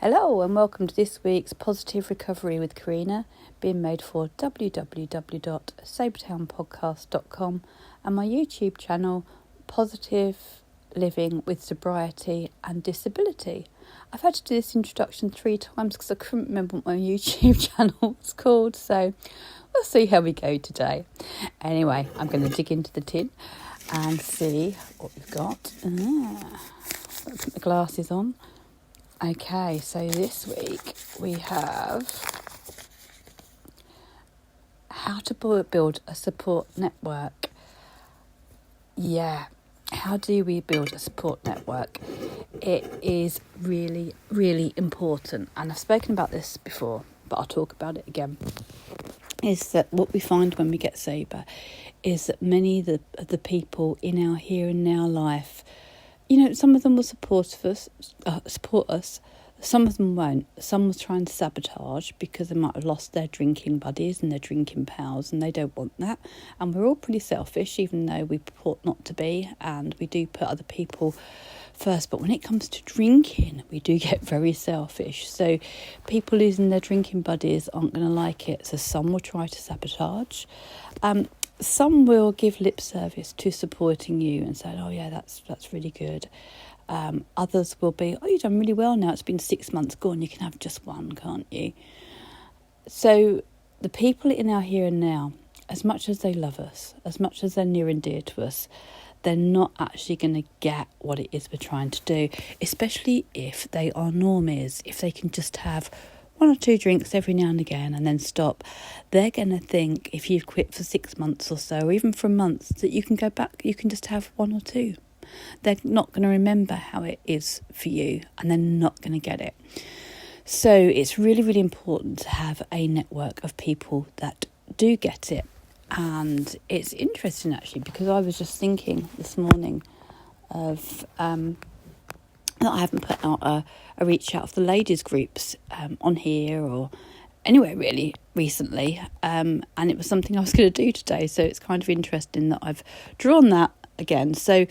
Hello and welcome to this week's Positive Recovery with Corinna, being made for www.sobertownpodcast.com and my YouTube channel, Positive Living with Sobriety and Disability. I've had to do this introduction 3 times because I couldn't remember what my YouTube channel was called, so we'll see how we go today. Anyway, I'm going to dig into the tin and see what we've got. Put the glasses on. Okay, so this week we have how to build a support network. Yeah, how do we build a support network? It is really, really important, and I've spoken about this before, but I'll talk about it again. Is that what we find when we get sober is that many of the people in our here and now life, some of them will support us. Some of them won't. Some will try and sabotage because they might have lost their drinking buddies and their drinking pals, and they don't want that. And we're all pretty selfish, even though we purport not to be, and we do put other people first. But when it comes to drinking, we do get very selfish. So people losing their drinking buddies aren't going to like it. So some will try to sabotage. Some will give lip service to supporting you and say, oh yeah, that's really good. Others will be, oh, you've done really well now. It's been 6 months. Go on, you can have just one, can't you? So the people in our here and now, as much as they love us, as much as they're near and dear to us, they're not actually going to get what it is we're trying to do, especially if they are normies, if they can just have 1 or 2 drinks every now and again and then stop. They're going to think if you've quit for 6 months or so, or even for a month, that you can go back, you can just have 1 or 2. They're not going to remember how it is for you, and they're not going to get it. So it's really, really important to have a network of people that do get it. And it's interesting actually, because I was just thinking this morning of that I haven't put out a reach out of the ladies groups on here or anywhere really recently, and it was something I was going to do today, so it's kind of interesting that I've drawn that again. So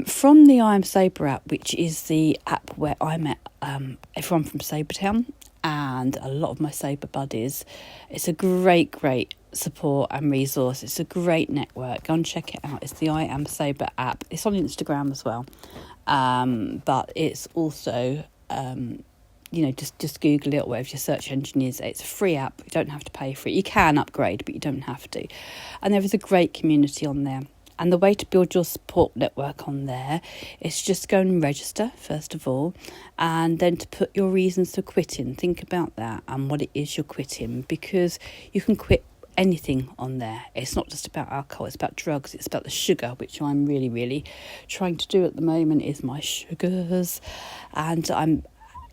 from the I Am Sober app, which is the app where I met everyone from Sobertown and a lot of my sober buddies, it's a great support and resource. It's a great network. Go and check it out. It's the I Am Sober app. It's on Instagram as well. But it's also, just Google it or whatever your search engine is. It's a free app. You don't have to pay for it. You can upgrade, but you don't have to. And there is a great community on there. And the way to build your support network on there is just go and register, first of all, and then to put your reasons for quitting. Think about that and what it is you're quitting, because you can quit anything on there. It's not just about alcohol, it's about drugs, it's about the sugar, which I'm really, really trying to do at the moment, is my sugars. And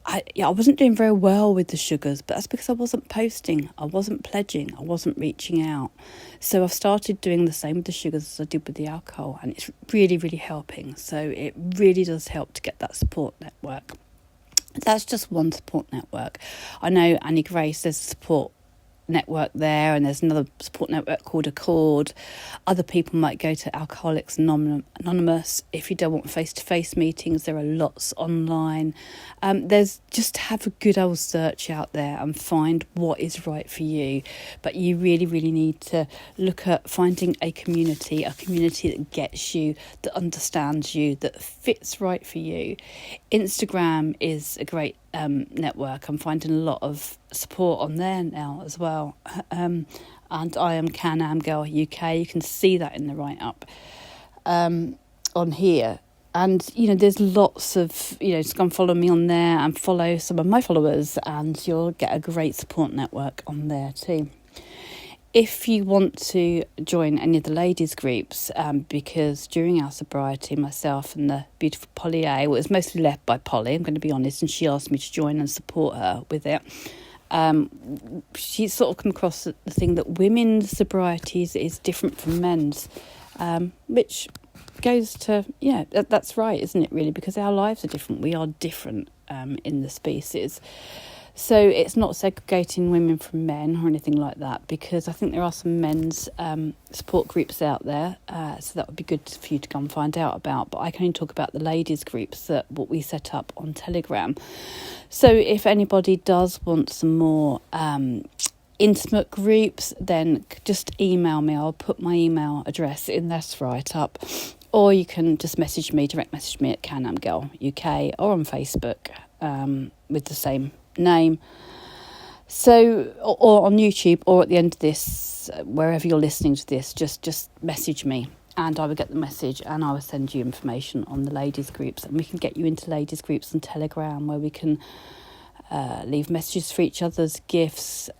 I wasn't doing very well with the sugars, but that's because I wasn't posting, I wasn't pledging, I wasn't reaching out. So I've started doing the same with the sugars as I did with the alcohol, and it's really, really helping. So it really does help to get that support network. That's just one support network. I know Annie Grace, there's a support network there, and there's another support network called Accord. Other people might go to Alcoholics Anonymous. If you don't want face-to-face meetings, there are lots online. There's just have a good old search out there and find what is right for you. But you really, really need to look at finding a community that gets you, that understands you, that fits right for you. Instagram is a great network. I'm finding a lot of support on there now as well. And I am CANAMGIRLUK. You can see that in the write-up on here. And, there's lots of, just go and follow me on there and follow some of my followers, and you'll get a great support network on there too. If you want to join any of the ladies groups, because during our sobriety, myself and the beautiful Polly A, well, it was mostly led by Polly, I'm going to be honest, and she asked me to join and support her with it. She sort of come across the thing that women's sobriety is different from men's, which goes to, that's right, isn't it, really? Because our lives are different. We are different in the species. So it's not segregating women from men or anything like that, because I think there are some men's support groups out there, so that would be good for you to go and find out about. But I can only talk about the ladies groups, that what we set up on Telegram. So if anybody does want some more intimate groups, then just email me. I'll put my email address in this write-up, or you can just direct message me at CANAMGIRLUK or on Facebook with the same name. So, or on YouTube, or at the end of this, wherever you're listening to this, just message me and I will get the message and I will send you information on the ladies groups, and we can get you into ladies groups on Telegram where we can leave messages for each other's gifts.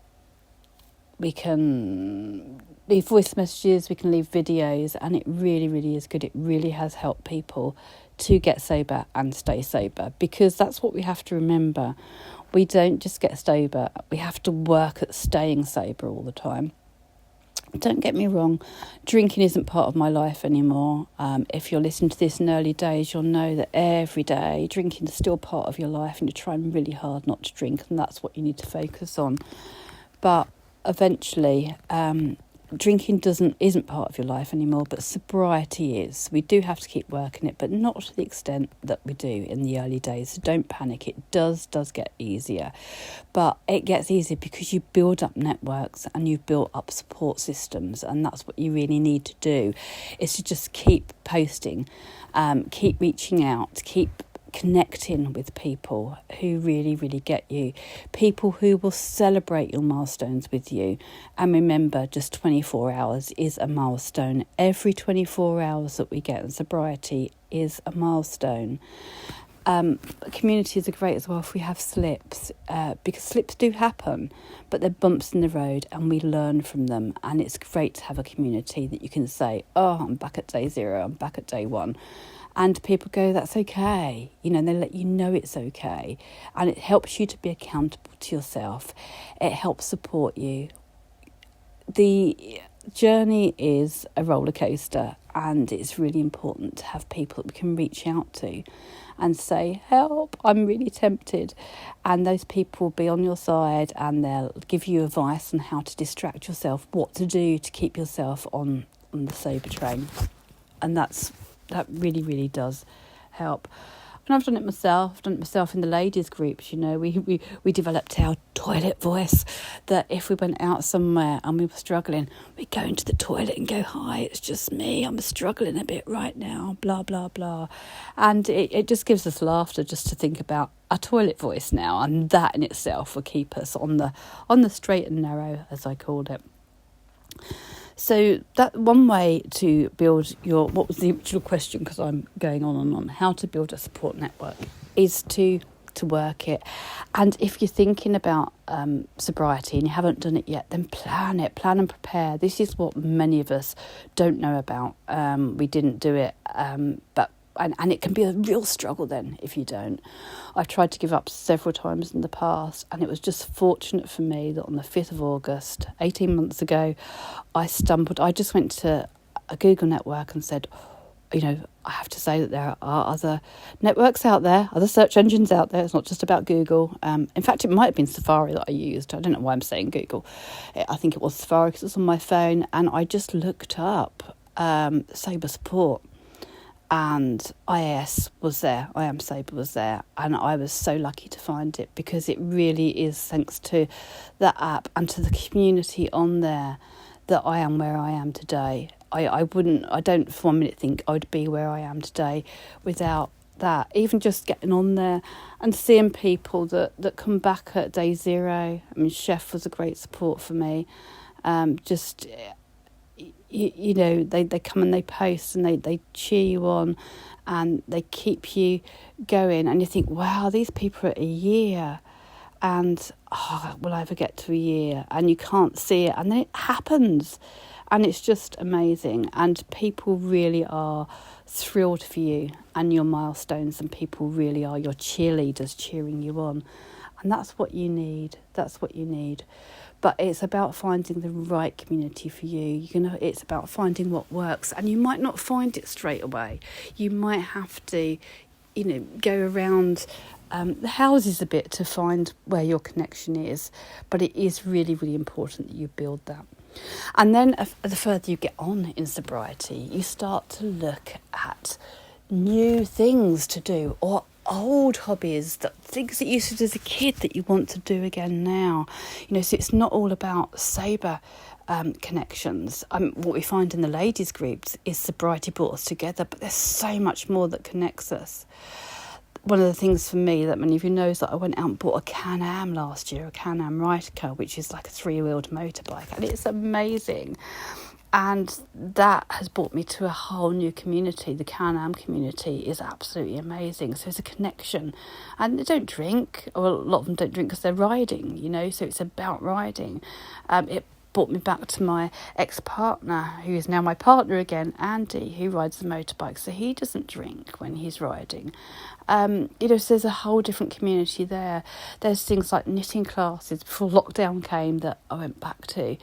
We can leave voice messages, we can leave videos, and it really, really is good. It really has helped people to get sober and stay sober, because that's what we have to remember. We don't just get sober, we have to work at staying sober all the time. Don't get me wrong, drinking isn't part of my life anymore. If you're listening to this in early days, you'll know that every day drinking is still part of your life, and you're trying really hard not to drink, and that's what you need to focus on. But eventually, drinking isn't part of your life anymore, but sobriety is. We do have to keep working it, but not to the extent that we do in the early days. So don't panic. It does get easier, but it gets easier because you build up networks and you've built up support systems, and that's what you really need to do, is to just keep posting, keep reaching out, keep connecting with people who really, really get you, people who will celebrate your milestones with you. And remember, just 24 hours is a milestone. Every 24 hours that we get in sobriety is a milestone. Communities are great as well if we have slips, because slips do happen, but they're bumps in the road and we learn from them. And it's great to have a community that you can say, oh, I'm back at day 0, I'm back at day 1. And people go, that's okay. They let you know it's okay. And it helps you to be accountable to yourself. It helps support you. The journey is a roller coaster, and it's really important to have people that we can reach out to and say, help, I'm really tempted. And those people will be on your side, and they'll give you advice on how to distract yourself, what to do to keep yourself on the sober train. And that really, really does help. And I've done it myself in the ladies groups. We developed our toilet voice, that if we went out somewhere and we were struggling, we'd go into the toilet and go, hi, it's just me, I'm struggling a bit right now, blah, blah, blah. And it just gives us laughter just to think about a toilet voice now, and that in itself will keep us on the straight and narrow, as I called it. So that one way to build what was the original question, because I'm going on and on, how to build a support network, is to work it. And if you're thinking about sobriety and you haven't done it yet, then plan and prepare. This is what many of us don't know about. We didn't do it, but it can be a real struggle then if you don't. I've tried to give up several times in the past, and it was just fortunate for me that on the 5th of August, 18 months ago, I just went to a Google network and said, I have to say that there are other networks out there, other search engines out there. It's not just about Google. In fact, it might have been Safari that I used. I don't know why I'm saying Google. I think it was Safari because it's on my phone. And I just looked up sober support. And IAS was there, I Am Sober was there, and I was so lucky to find it, because it really is thanks to that app and to the community on there that I am where I am today. I don't for 1 minute think I would be where I am today without that. Even just getting on there and seeing people that come back at day 0. Chef was a great support for me. They come and they post and they cheer you on and they keep you going, and you think, wow, these people are at a year, and will I ever get to a year? And you can't see it, and then it happens, and it's just amazing. And people really are thrilled for you and your milestones, and people really are your cheerleaders cheering you on, and that's what you need. But it's about finding the right community for you. It's about finding what works, and you might not find it straight away. You might have to, go around the houses a bit to find where your connection is. But it is really, really important that you build that. And then the further you get on in sobriety, you start to look at new things to do, or old hobbies, that things that you used to do as a kid that you want to do again now. So it's not all about sober connections. What we find in the ladies groups is sobriety brought us together, but there's so much more that connects us. One of the things for me that many of you know is that I went out and bought a Can-Am last year, a Can-Am Ryder, which is like a 3-wheeled motorbike, and it's amazing. And that has brought me to a whole new community. The Can-Am community is absolutely amazing. So it's a connection. And they don't drink, or a lot of them don't drink because they're riding, so it's about riding. It brought me back to my ex-partner, who is now my partner again, Andy, who rides the motorbike. So he doesn't drink when he's riding. So there's a whole different community there. There's things like knitting classes before lockdown came that I went back to,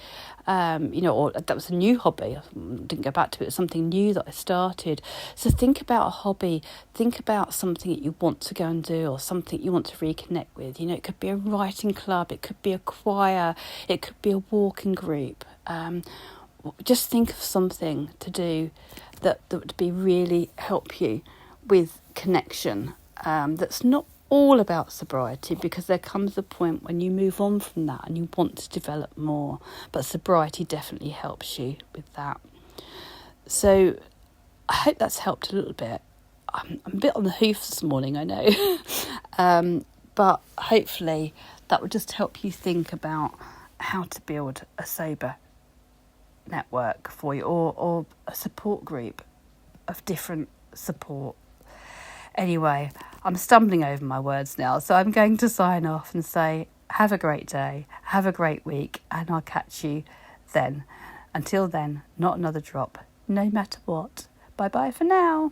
or that was a new hobby. I didn't go back to it. It's something new that I started. So think about a hobby. Think about something that you want to go and do, or something you want to reconnect with. It could be a writing club. It could be a choir. It could be a walking group. Just think of something to do that would be really help you with connection, that's not all about sobriety, because there comes a point when you move on from that and you want to develop more, but sobriety definitely helps you with that. So I hope that's helped a little bit. I'm a bit on the hoof this morning, I know, but hopefully that will just help you think about how to build a sober network for you, or a support group of different support. Anyway, I'm stumbling over my words now, so I'm going to sign off and say, have a great day, have a great week, and I'll catch you then. Until then, not another drop, no matter what. Bye-bye for now.